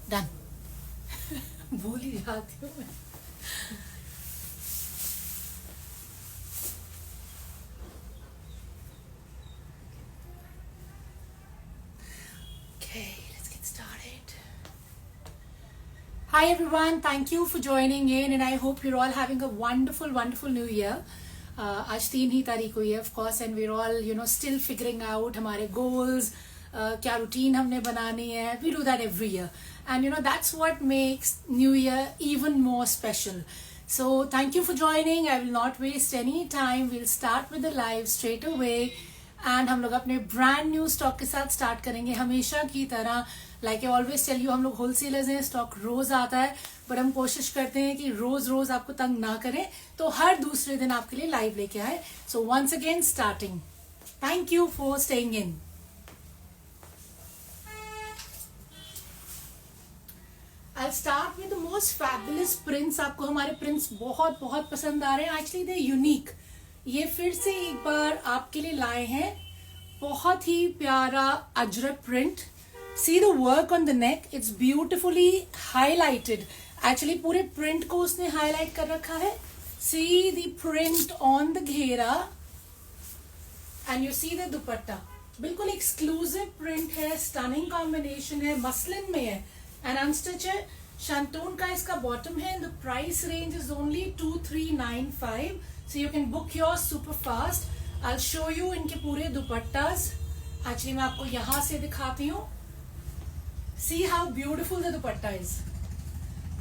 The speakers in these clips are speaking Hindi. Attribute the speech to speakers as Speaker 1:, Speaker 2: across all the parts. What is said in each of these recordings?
Speaker 1: डन। भूल ही जाती हूँ मैं। Okay, let's get started. Hi everyone, thank you for joining in and I hope you're all having a wonderful, wonderful new year. आज 3 ही तारीख हुई है of course and we're all still figuring out हमारे goals, क्या routine हमने बनानी है. We do that every year and that's what makes New Year even more special. So thank you for joining. I will not waste any time. We'll start with the live straight away. And हम लोग अपने ब्रांड न्यू स्टॉक के साथ स्टार्ट करेंगे हमेशा की तरह. Like I always tell you, हम लोग होलसेलर्स हैं, स्टॉक रोज आता है बट हम कोशिश करते हैं कि रोज रोज आपको तंग ना करें, तो हर दूसरे दिन आपके लिए लाइव लेके आए. So once again starting. Thank you for staying in. I'll start with the most fabulous prints. आपको हमारे प्रिंट्स बहुत बहुत पसंद आ रहे हैं. Actually they unique. ये फिर से एक बार आपके लिए लाए हैं बहुत ही प्यारा ajrak print. See the work on the neck, it's beautifully highlighted. Actually पूरे प्रिंट को उसने हाईलाइट कर रखा है. See the print on the ghera and you see the dupatta. बिल्कुल एक्सक्लूसिव प्रिंट है, स्टनिंग कॉम्बिनेशन है, मसलिन में है एंड अनस्टिच है. शांतून का इसका बॉटम है. The price range is only 2395. So you can book yours super fast. I'll show you इनके पूरे दुपट्टास. Actually मैं आपको यहाँ से दिखाती हूँ. See how beautiful the dupatta is.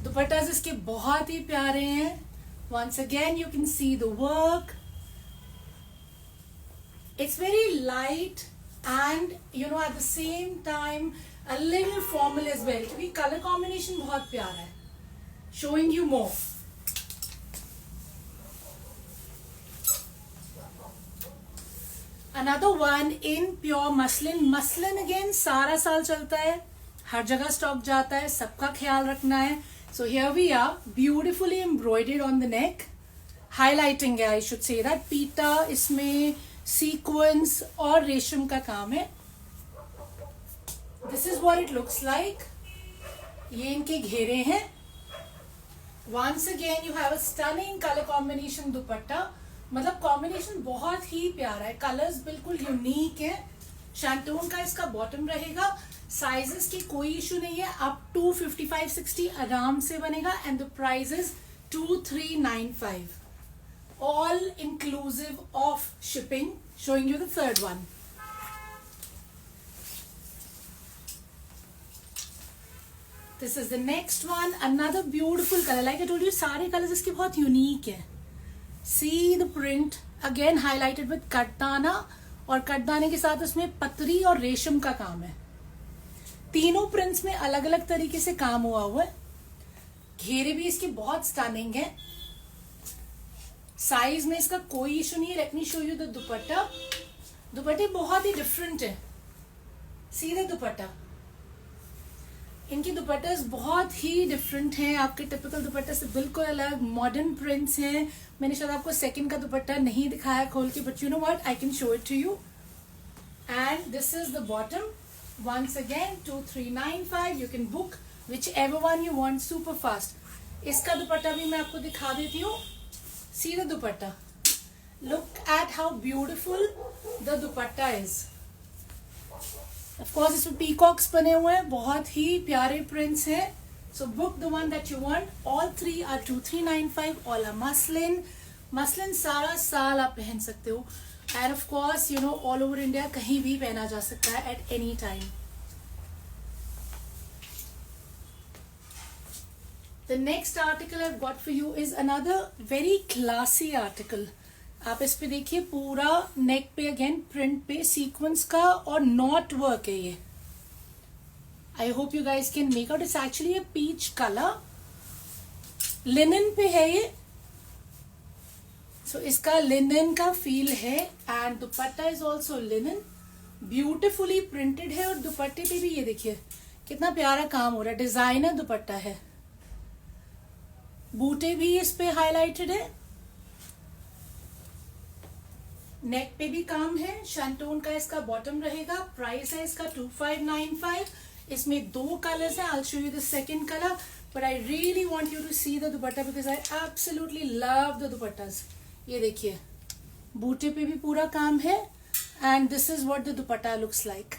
Speaker 1: दुपट्टास इसके बहुत ही प्यारे हैं. Once again you can see the work. It's very light and at the same time a little formal as well. क्योंकि color combination बहुत प्यारा है. Showing you more. Another one in pure muslin. Muslin again सारा साल चलता है, हर जगह स्टॉक जाता है, सबका ख्याल रखना है. So here we are, beautifully embroidered on the neck. Highlighting है, I should say that. पीता, इसमें sequins और रेशम का काम है. This is what it looks like. ये इनके घेरे हैं. Once again you have a stunning color combination दुपट्टा. मतलब कॉम्बिनेशन बहुत ही प्यारा है. कलर्स बिल्कुल यूनिक है. शैंटून का इसका बॉटम रहेगा. साइजेस की कोई इशू नहीं है. अप टू 55-60 आराम से बनेगा and the price is 2395. All inclusive of shipping. Showing you the third one. This is the next one. Another beautiful colour. Like I told you, सारे कलर्स इसके बहुत यूनिक है. See the print again highlighted with कटदाना और कटदाने के साथ उसमें पतरी और रेशम का काम है. तीनों प्रिंट्स में अलग अलग तरीके से काम हुआ है. घेरे भी इसके बहुत स्टनिंग है. साइज में इसका कोई इशू नहीं है. Late me show you the दुपट्टा. दुपट्टे बहुत ही डिफरेंट है. सी द दुपट्टा. इनके दुपट्टे बहुत ही डिफरेंट हैं. आपके टिपिकल दुपट्टे से बिल्कुल अलग मॉडर्न प्रिंट्स हैं. मैंने शायद आपको सेकंड का दुपट्टा नहीं दिखाया खोल के, but you know what, I can show it to you. And this is the bottom. Once again 2395. You can book whichever one you want super fast. इसका दुपट्टा भी मैं आपको दिखा देती हूँ. See the dupatta. Look at how beautiful the dupatta is. Of course इसमें पीकॉक्स बने हुए हैं. बहुत ही प्यारे प्रिंट्स हैं. So book the one that you want. All three are 2395. All are muslin. Muslin सारा साल आप पहन सकते हो. And of course all over India कहीं भी पहना जा सकता है at any time. The next article I've got for you is another very classy article. आप इस पे देखिए, पूरा नेक पे अगेन प्रिंट पे सीक्वेंस का और नॉट वर्क है. ये I hope you guys can make out. It's actually a peach colour. Linen पे है ये. सो इसका लिनन का फील है and dupatta is also linen. Beautifully printed है और दुपट्टे पे भी ये देखिए कितना प्यारा काम हो रहा है. डिजाइनर दुपट्टा है. बूटे भी इस पे हाईलाइटेड है. नेक पे भी काम है. शैंटून का इसका बॉटम रहेगा. प्राइस है इसका 2595. इसमें 2 कलर्स हैं. I will show you the second colour, but I really want you to see the dupatta because I absolutely love the dupattas. ये देखिए बूटे पे भी पूरा काम है and this is what the dupatta looks like.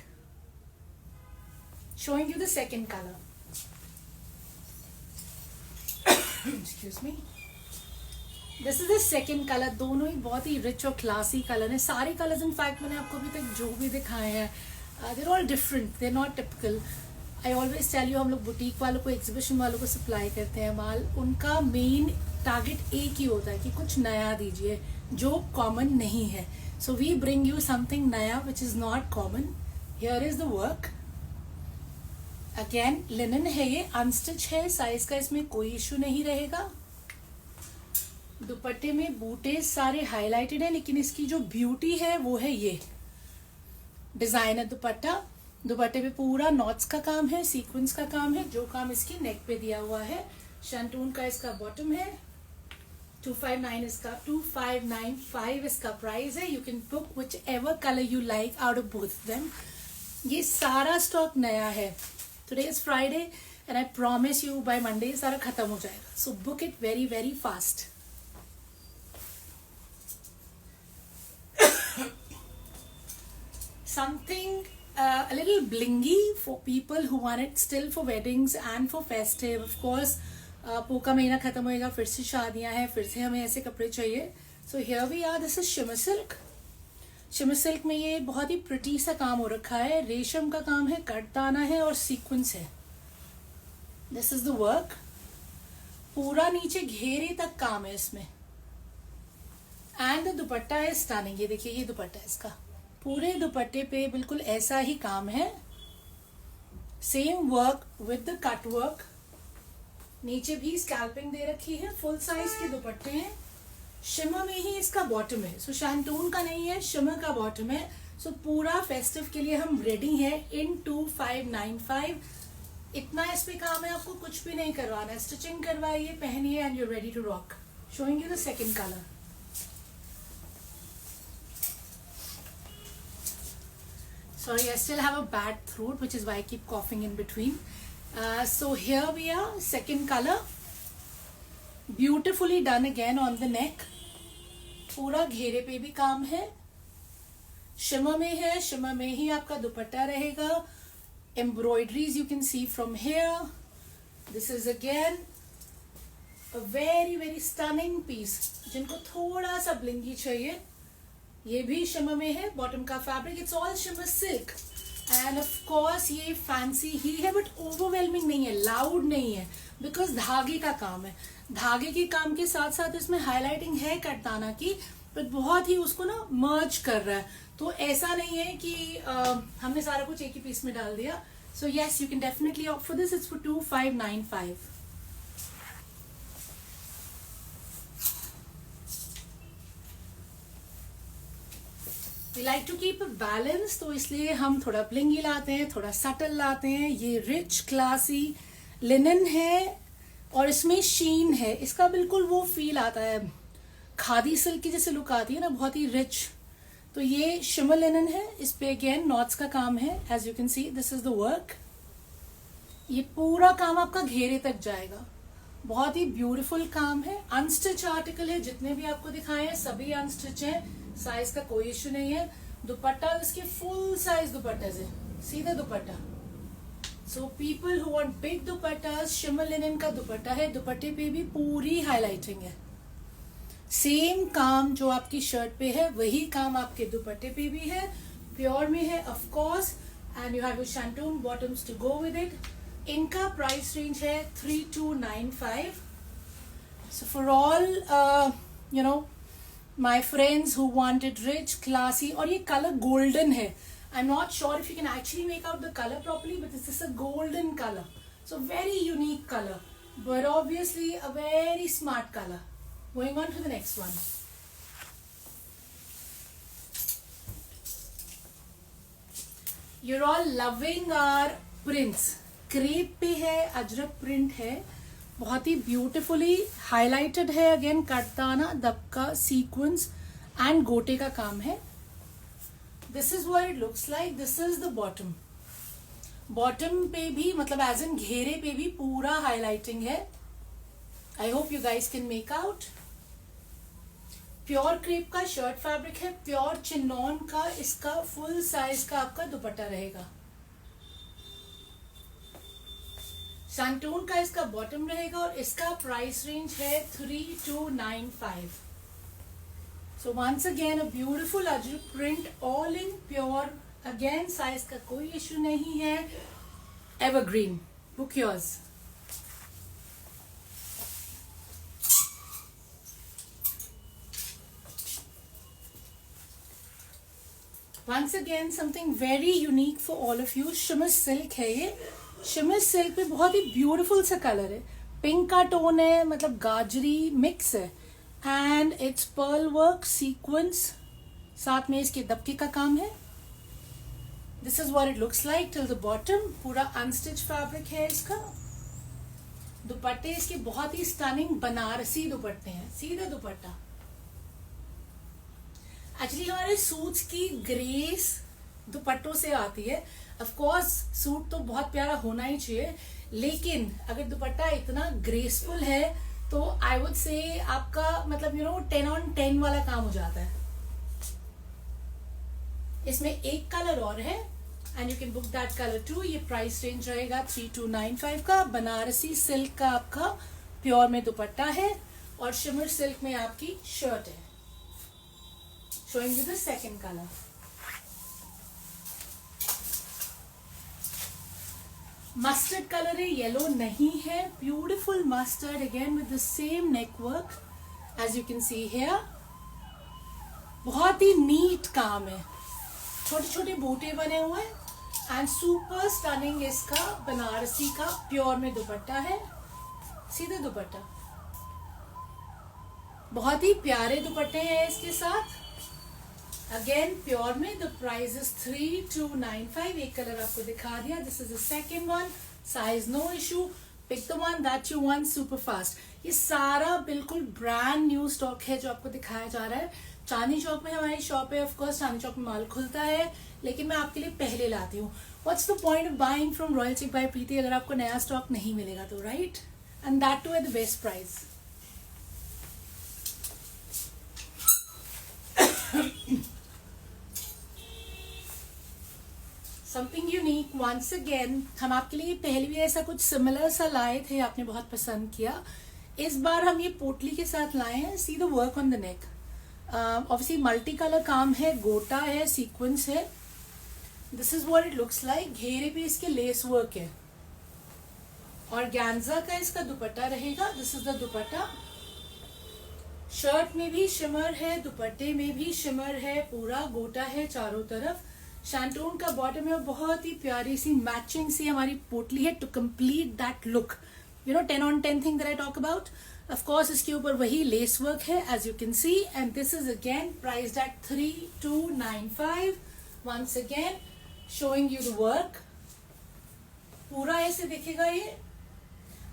Speaker 1: Showing you the second colour. Excuse me. This is the second colour. दोनों ही बहुत ही रिच और क्लासी कलर है. सारे कलर्स इनफैक्ट मैंने आपको अभी तक जो भी दिखाए हैं there all different, there not typical. I always tell you, हम लोग बुटीक वालों को, एग्जीबिशन वालों को सप्लाई करते हैं माल. उनका मेन टारगेट एक ही होता है कि कुछ नया दीजिए जो कॉमन नहीं है. So we bring you something नया which is not common. Here is the work. Again linen है, ये अनस्टिच है. साइज का इसमें कोई इशू नहीं रहेगा. दुपट्टे में बूटे सारे हाईलाइटेड है, लेकिन इसकी जो ब्यूटी है वो है ये डिजाइनर दुपट्टा. दुपट्टे पे पूरा नॉट्स का काम है, सीक्वेंस का काम है. जो काम इसकी नेक पे दिया हुआ है. शैंटून का इसका बॉटम है. 2595 इसका प्राइस है. You can book which ever colour you like out of both them. ये सारा स्टॉक नया है. Today is Friday and I promise you by Monday सारा खत्म हो जाएगा. So book it very very fast. Something a little blingy for people who want it still for weddings and for festive. Of course, पोका महीना खत्म होएगा, फिर से शादियां हैं, फिर से हमें ऐसे कपड़े चाहिए. So here we are. This is shimmer silk. Shimmer silk में ये बहुत ही प्रिटी सा काम हो रखा है. रेशम का काम है, कटदाना है और सीक्वेंस है. This is the work. पूरा नीचे घेरे तक काम है इसमें. एंड द दुपट्टा है स्टनिंग. ये देखिए, ये दुपट्टा है इसका. पूरे दुपट्टे पे बिल्कुल ऐसा ही काम है. Same work with the cut work. नीचे भी स्कैल्पिंग दे रखी है. फुल साइज के दुपट्टे हैं. शिमर में ही इसका बॉटम है. सो शैंटून का नहीं है, शिमर का बॉटम है. सो पूरा फेस्टिव के लिए हम रेडी हैं इन 2595. इतना इस पे काम है, आपको कुछ भी नहीं करवाना है. स्टिचिंग करवाइए, पहनिए and you ready to rock. Showing you the second colour. Sorry, I still have a bad throat, which is why I keep coughing in between. So here we are, second color. Beautifully done again on the neck. पूरा घेरे पे भी काम है. शिमर में है, शिमर में ही आपका दुपट्टा रहेगा. Embroideries you can see from here. This is again a very very stunning piece. जिनको थोड़ा सा blingy चाहिए, ये भी शिमर में है. बॉटम का fabric it's all shimmer silk. End of course ये फैंसी ही है, बट ओवरवेलमिंग नहीं है, लाउड नहीं है, बिकॉज धागे का काम है. धागे के काम के साथ साथ इसमें हाईलाइटिंग है कटदाना की, बट बहुत ही उसको ना मर्ज कर रहा है. तो ऐसा नहीं है कि हमने सारा कुछ एक ही पीस में डाल दिया. So yes, you can definitely opt for this. It's for 2595. We like to keep a balance, तो इसलिए हम थोड़ा ब्लिंगी लाते हैं, थोड़ा सटल लाते हैं. ये रिच क्लासी लिनन है और इसमें शीन है. इसका बिल्कुल वो फील आता है, खादी सिल्क की जैसे लुक आती है ना, बहुत ही रिच. तो ये शिमर लिनन है. इस पे अगेन नॉट्स का काम है. As you can see, this is the work. ये पूरा काम आपका घेरे तक जाएगा. बहुत ही ब्यूटीफुल काम है. अनस्टिच आर्टिकल है. जितने भी आपको दिखाए हैं सभी अनस्टिच हैं. साइज का कोई इश्यू नहीं है. दुपट्टा इसके फुल साइज दुपट्टे से, सीधा दुपट्टा. So people who want big dupatta, shimmer linen का दुपट्टा है. दुपट्टे पे भी पूरी हाईलाइटिंग है. सेम काम जो आपकी शर्ट पे है वही काम आपके दुपट्टे पे भी है. प्योर में है of course. And you have your shantoon bottoms to go with it. इनका प्राइस रेंज है 3295. So for all you know my friends who want it rich, classy, और ये color golden है. I'm not sure if you can actually make out the color properly, but this is a golden color. So very unique color, but obviously a very smart color. Going on to the next one. You're all loving our prints. Crepe पे है, अजरक प्रिंट है. बहुत ही ब्यूटिफुली हाईलाइटेड है. अगेन कटदाना, दबका, सीक्वेंस एंड गोटे का काम है. This is what it looks like. This is the bottom. Bottom पे भी मतलब एज इन घेरे पे भी पूरा हाईलाइटिंग है. आई hope you guys can make out. Pure crepe का शर्ट फैब्रिक है. प्योर चिनॉन का इसका फुल साइज का आपका दुपट्टा रहेगा. शांटून का इसका बॉटम रहेगा और इसका प्राइस रेंज है 3295. So once again a beautiful ajrak print all in pure. Again size का कोई इश्यू नहीं है. Evergreen. Book yours. Once again something very unique for all of you. Shimmer silk है ये. शिमर सिल्क में बहुत ही ब्यूटीफुल सा कलर है. पिंक का टोन है, मतलब गाजरी मिक्स है. And it's pearl work sequence. साथ में इसके दबके का काम है. This is what it looks like till the bottom. पूरा अनस्टिच फैब्रिक है इसका. दुपट्टे इसके बहुत ही स्टनिंग बनारसी दुपट्टे हैं. सीधा दुपट्टा. एक्चुअली हमारे सूट्स की ग्रेस दुपट्टों से आती है. ऑफ कोर्स सूट तो बहुत प्यारा होना ही चाहिए, लेकिन अगर दुपट्टा इतना ग्रेसफुल है तो आई वुड से आपका मतलब 10 on 10 वाला काम हो जाता है. इसमें एक कलर और है and you can book that colour too. ये प्राइस रेंज रहेगा 3295 का. बनारसी सिल्क का आपका प्योर में दुपट्टा है और शिमर सिल्क में आपकी शर्ट है. Showing you the second color. Mustard color है, yellow नहीं है. Beautiful mustard again with the same neck work as you can see here. बहुत ही नीट काम है. छोटे छोटे बूटे बने हुए हैं एंड सुपर स्टनिंग इसका बनारसी का प्योर में दुपट्टा है. सीधा दुपट्टा. बहुत ही प्यारे दुपट्टे हैं इसके साथ. अगेन प्योर में द प्राइस इज 3295. एक कलर आपको दिखा दिया. This is the second one. Size no issue. Pick the one that you want super fast. ये सारा बिल्कुल ब्रांड न्यू स्टॉक है जो आपको दिखाया जा रहा है. चांदनी चौक में हमारी शॉप है. ऑफ कोर्स चांदनी चौक में माल खुलता है, लेकिन मैं आपके लिए पहले लाती हूँ. What's the point of buying from royal chic by Preeti अगर आपको नया स्टॉक नहीं मिलेगा तो, right? And that too at the best price. Something unique once again. हम आपके लिए पहले भी ऐसा कुछ सिमिलर सा लाए थे, आपने बहुत पसंद किया. इस बार हम ये पोटली के साथ लाए हैं. सी the work on the neck. Obviously multi colour काम है, गोटा है, सीक्वेंस है. This is what it looks like. घेरे पे इसके लेस वर्क है और गैंजा का इसका दुपट्टा रहेगा. This is the dupatta. Shirt में भी शिमर है, दुपट्टे में भी शिमर है. पूरा गोटा है चारों तरफ. शैंटून का बॉटम है. बहुत ही प्यारी सी मैचिंग सी हमारी पोटली है to complete that look. 10 on 10 thing that I talk about. Of course इसके ऊपर वही लेस वर्क है as you can see. And this is again priced at 3295. Once again showing you the work. पूरा ऐसे दिखेगा ये.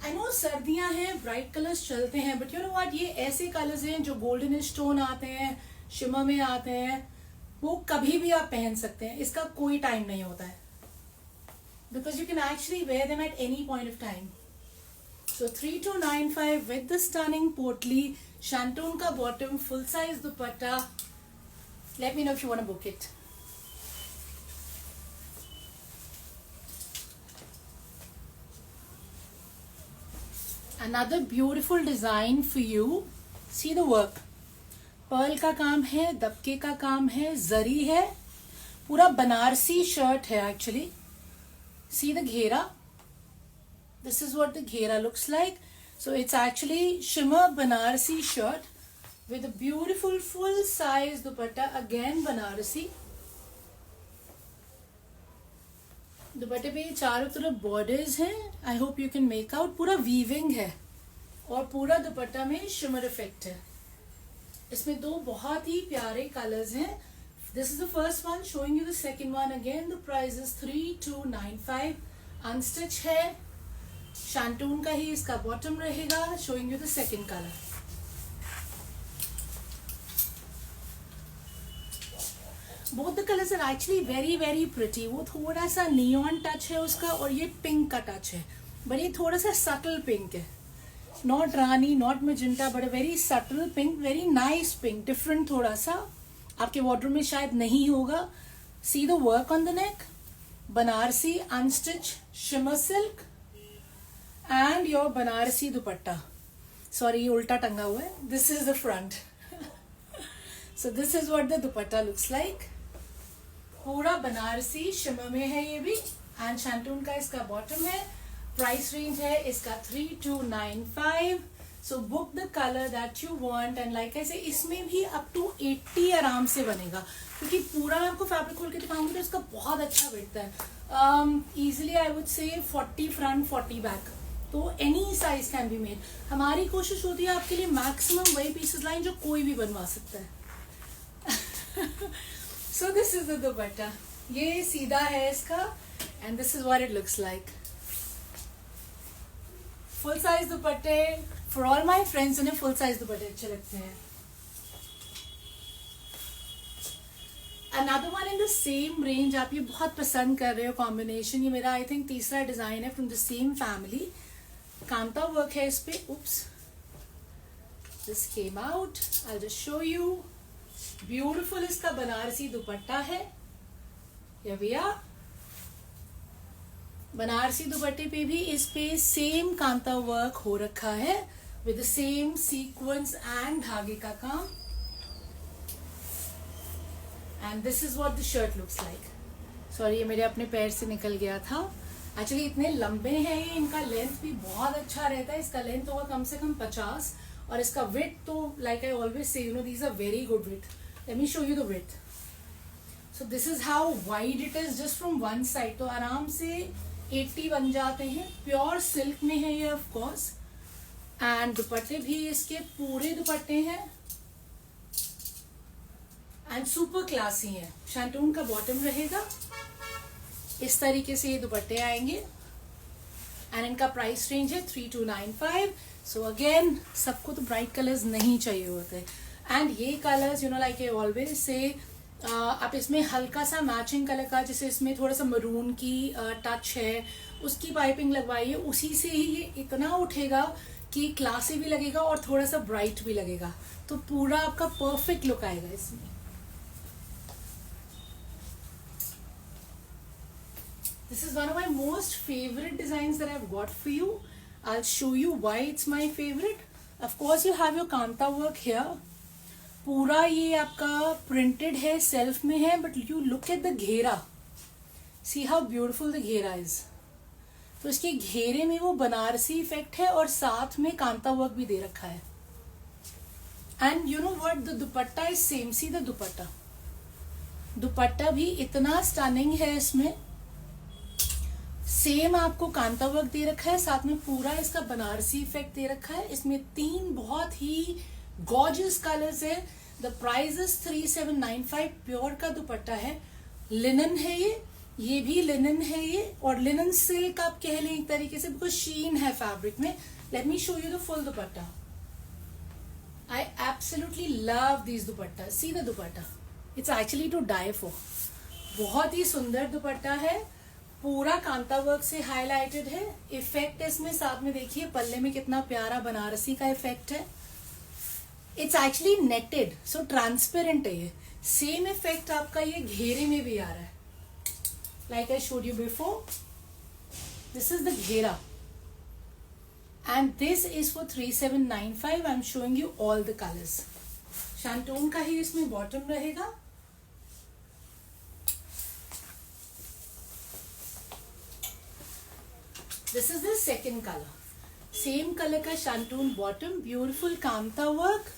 Speaker 1: आई नो सर्दियां हैं, ब्राइट कलर्स चलते हैं, बट यू नो व्हाट, ये ऐसे कलर्स हैं जो गोल्डन स्टोन आते हैं, शिमर में आते हैं, वो कभी भी आप पहन सकते हैं. इसका कोई टाइम नहीं होता है, because you can actually wear them at any point of time. So 3295 with the stunning potli. Shantoon का bottom, full size dupatta. Let me know if you want to book it. Another beautiful design for you. See the work. Pearl का काम है, दबके का काम है, जरी है. पूरा बनारसी शर्ट है एक्चुअली. सी द घेरा. दिस इज व्हाट द घेरा looks like. So it's actually shimmer Banarasi shirt with a beautiful full size dupatta. Again Banarasi. दुपट्टे पे चारों तरफ बॉर्डर्स हैं. आई hope you can make out. पूरा वीविंग है और पूरा दुपट्टा में शिमर इफेक्ट है. इसमें दो बहुत ही प्यारे कलर्स हैं. This is the first one. Showing you the second one. Again the price is 3295. Unstitch है. शैंटून का ही इसका बॉटम रहेगा. Showing you the second colour. Both the colours are actually very very pretty. वो थोड़ा सा नियॉन टच है उसका और ये पिंक का टच है, बट ये थोड़ा सा सटल पिंक है. Not Rani, not magenta, but very subtle pink, very nice pink, different. थोड़ा सा आपके वार्डरोब में शायद नहीं होगा. सी the work on the neck, Banarasi unstitch shimmer silk and your Banarasi dupatta. Sorry, ये उल्टा टंगा हुआ है. This is the front. So this is what the dupatta looks like. पूरा बनारसी शिमर में है ये भी. एंड शैंटून का इसका बॉटम है. प्राइस रेंज है इसका 3295. So book the colour that you want. And like ऐसे इसमें भी अप टू 80 आराम से बनेगा, क्योंकि पूरा मैं आपको फैब्रिक खोल के दिखाऊंगी तो इसका बहुत अच्छा बैठता है. Easily I would say 40 front 40 back, तो any size can be made. हमारी कोशिश होती है आपके लिए मैक्सिमम वही पीसेस लाइन जो कोई भी बनवा सकता है. सो दिस इज द दुपट्टा. ये सीधा है इसका and this is what it looks like. Full size दुपट्टे फॉर ऑल माई फ्रेंड्स, उन्हें फुल साइज दुपट्टे अच्छे लगते हैं. Another one in the same range. आप ये बहुत पसंद कर रहे हो कॉम्बिनेशन. ये मेरा आई थिंक तीसरा डिजाइन है from the same family. Kantha work है इस पे. Oops, this came out. I just show you. Beautiful इसका बनारसी दुपट्टा है. ये भैया बनारसी दुपट्टे पे भी इस पे सेम कांता वर्क हो रखा है with the same sequence and धागे का काम. And this is what the shirt looks like. Sorry, ये मेरे अपने पैर से निकल गया था. एक्चुअली इतने लंबे हैं ये, इनका लेंथ भी बहुत अच्छा रहता है. इसका लेंथ होगा कम से कम 50 और इसका विड्थ तो like I always say you know these are very good width. Let me show you the width. So this is how wide it is just from one side. तो आराम से 80 बन जाते हैं. प्योर सिल्क में है ये ऑफ कोर्स. एंड दुपट्टे भी इसके पूरे दुपट्टे हैं एंड सुपर क्लासी है. शैंटून का बॉटम रहेगा. इस तरीके से ये दुपट्टे आएंगे एंड इनका प्राइस रेंज है 3295. सो अगेन सबको तो ब्राइट कलर्स नहीं चाहिए होते. एंड ये colours you know like I always से आप इसमें हल्का सा मैचिंग कलर का, जैसे इसमें थोड़ा सा मरून की टच है, उसकी पाइपिंग लगवाइए. उसी से ही ये इतना उठेगा कि क्लासी भी लगेगा और थोड़ा सा ब्राइट भी लगेगा. तो पूरा आपका परफेक्ट लुक आएगा इसमें. This is one of my most favorite designs that I've got for you. I'll show you why it's my favorite. Of course, you have your kanta work here. पूरा ये आपका प्रिंटेड है, सेल्फ में है, but you look at the घेरा. सी हाउ ब्यूटिफुल द घेरा इज. तो इसके घेरे में वो बनारसी इफेक्ट है और साथ में कांता वर्क भी दे रखा है. And you know what, the dupatta is same. C the दुपट्टा. दुपट्टा भी इतना स्टनिंग है इसमें. सेम आपको कांता वर्क दे रखा है, साथ में पूरा इसका बनारसी इफेक्ट दे रखा है. इसमें 3 बहुत ही गॉर्जियस कलर्स है. The price is 3795. प्योर का दुपट्टा है. लिनन है ये भी लिनन है ये, और लिनन सिल्क आप कह लें एक तरीके से, बिकॉज शीन है फैब्रिक में. Let me show you the full dupatta. I absolutely love this dupatta. See the dupatta. It's actually to die for. बहुत ही सुंदर दुपट्टा है. पूरा कांता वर्क से हाईलाइटेड है. इफेक्ट इसमें साथ में देखिए पल्ले में कितना प्यारा बनारसी का इफेक्ट है. इट्स एक्चुअली नेटेड, सो ट्रांसपेरेंट है ये. सेम इफेक्ट आपका ये घेरे में भी आ रहा है. Like I showed you before, this is the ghera and this is for 3795. I am showing you all the colours. Shantung का ही इसमें बॉटम रहेगा. This is the second color. Same color का shantoon bottom. Beautiful kantha work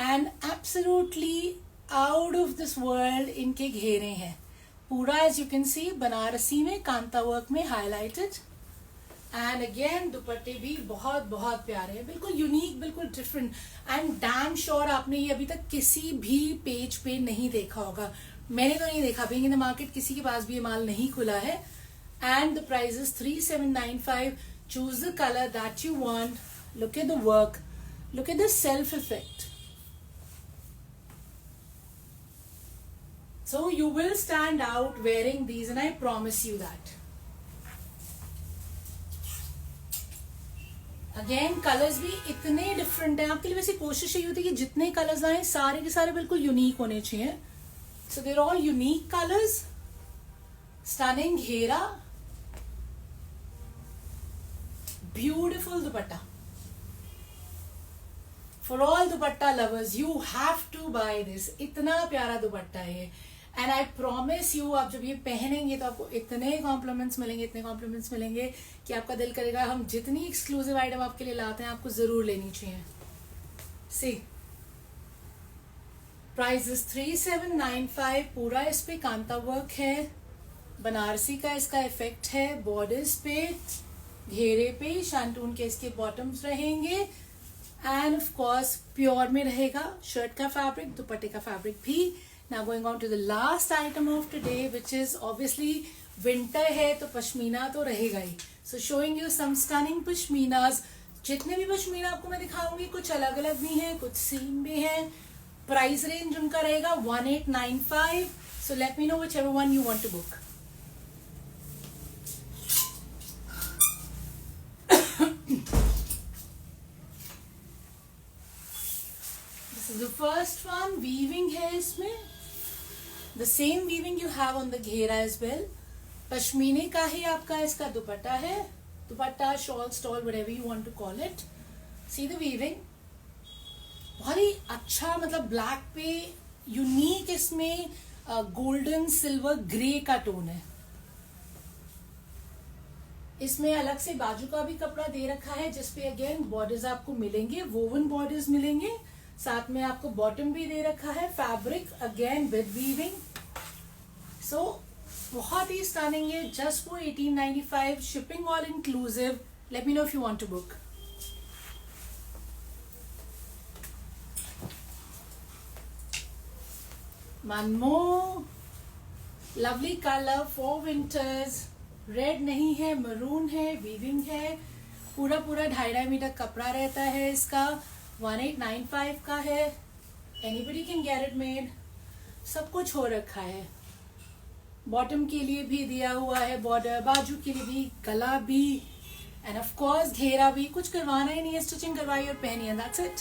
Speaker 1: and absolutely out of this world इनके घेरे हैं. पूरा as you can see Banarasi में कांता वर्क में हाईलाइटेड. एंड अगेन दुपट्टे भी बहुत बहुत प्यारे हैं. बिल्कुल यूनिक, बिल्कुल डिफरेंट. एंड डैम श्योर आपने ये अभी तक किसी भी पेज पे नहीं देखा होगा. मैंने तो नहीं देखा. बीइंग इन द मार्केट किसी के पास भी ये माल नहीं खुला है. And the price is 3795. Choose the color that you want. Look at the work. Look at the self effect. So you will stand out wearing these and I promise you that. Again colours भी इतने डिफरेंट हैं, आपके लिए वैसे कोशिश यही होती है कि जितने कलर्स आए सारे के सारे बिल्कुल यूनिक होने चाहिए. So there all unique colours. Stunning घेरा, beautiful dupatta. For all dupatta lovers you have to buy this. इतना प्यारा दुपट्टा है एंड आई प्रॉमिस यू, आप जब ये पहनेंगे तो आपको इतने कॉम्प्लीमेंट्स मिलेंगे, इतने कॉम्प्लीमेंट्स मिलेंगे कि आपका दिल करेगा हम जितनी एक्सक्लूसिव आइटम आपके लिए लाते हैं आपको जरूर लेनी चाहिए. सी प्राइस इज 3795. पूरा इस पे कांता वर्क है, बनारसी का इसका इफेक्ट है. बॉर्डर्स पे, घेरे पे शांतून के इसके बॉटम्स रहेंगे एंड ऑफ कोर्स प्योर में रहेगा शर्ट का फैब्रिक, दुपट्टे का फैब्रिक भी. Now going on to the last item of today, which is obviously winter है तो पश्मीना तो रहेगा ही. So showing you some stunning pashminas. जितने भी पश्मीना आपको मैं दिखाऊंगी कुछ अलग अलग भी हैं, कुछ सेम भी हैं. प्राइस रेंज उनका रहेगा 1895. So let me know whichever one you want to book. This is the first one. Weaving है इसमें. The same weaving you have on the घेरा as well. पश्मीने का ही आपका इसका दुपट्टा है. दुपट्टा, shawl, stall, whatever you want to call it. See the weaving. बहुत ही अच्छा, मतलब ब्लैक पे यूनिक इसमें गोल्डन सिल्वर ग्रे का टोन है. इसमें अलग से बाजू का भी कपड़ा दे रखा है जिसपे अगेन बॉर्डर्स आपको मिलेंगे, वोवन बॉर्डर्स मिलेंगे. साथ में आपको बॉटम भी दे रखा है, fabric again with weaving. So बहुत ही स्टनिंग है. Just for 1895. Shipping all inclusive. Let me know if you want to book. One more lovely colour for winters. Red नहीं है, मरून है, वीविंग है. पूरा 2.5 मीटर कपड़ा रहता है इसका. 1895 का है. Anybody can get it made. सब कुछ हो रखा है. बॉटम के लिए भी दिया हुआ है बॉर्डर, बाजू के लिए भी, गला भी एंड ऑफ कोर्स घेरा भी. कुछ करवाना ही नहीं है, स्टिचिंग करवाई और पहनिए, that's it.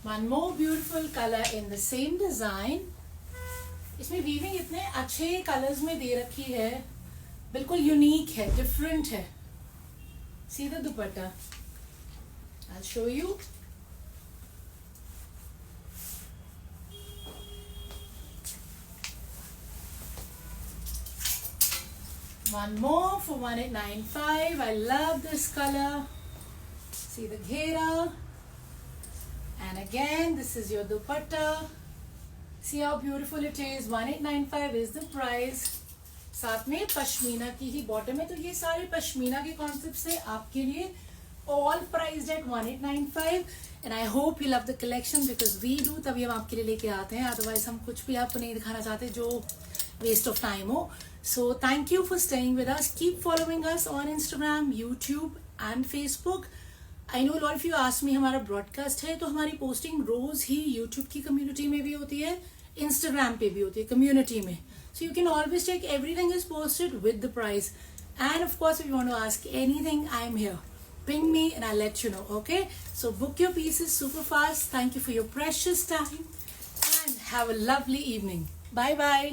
Speaker 1: One more beautiful colour in the same design. इसमें वीविंग इतने अच्छे कलर्स में दे रखी है, बिल्कुल यूनिक है, डिफरेंट है. See the dupatta. I'll show you. One more for 1895. I love this color. See the ghera. And again, this is your dupatta. See how beautiful it is. 1895 is the price. साथ में पश्मीना की ही बॉटम है. तो ये सारे पश्मीना के कॉन्सेप्ट से आपके लिए all priced at 1895. And I hope you love the collection because we do. तभी हम आपके लिए लेके आते हैं, अदरवाइज हम कुछ भी आपको नहीं दिखाना चाहते जो वेस्ट ऑफ टाइम हो. So thank you for staying with us. Keep following us on Instagram, YouTube and Facebook. I know lot of you ask me, हमारा ब्रॉडकास्ट है तो हमारी पोस्टिंग रोज ही यूट्यूब की कम्युनिटी में भी होती है, इंस्टाग्राम पे भी होती है कम्युनिटी में. So you can always check, everything is posted with the price. And of course, if you want to ask anything, I'm here. Ping me and I'll let you know, okay? So book your pieces super fast. Thank you for your precious time and have a lovely evening. Bye bye.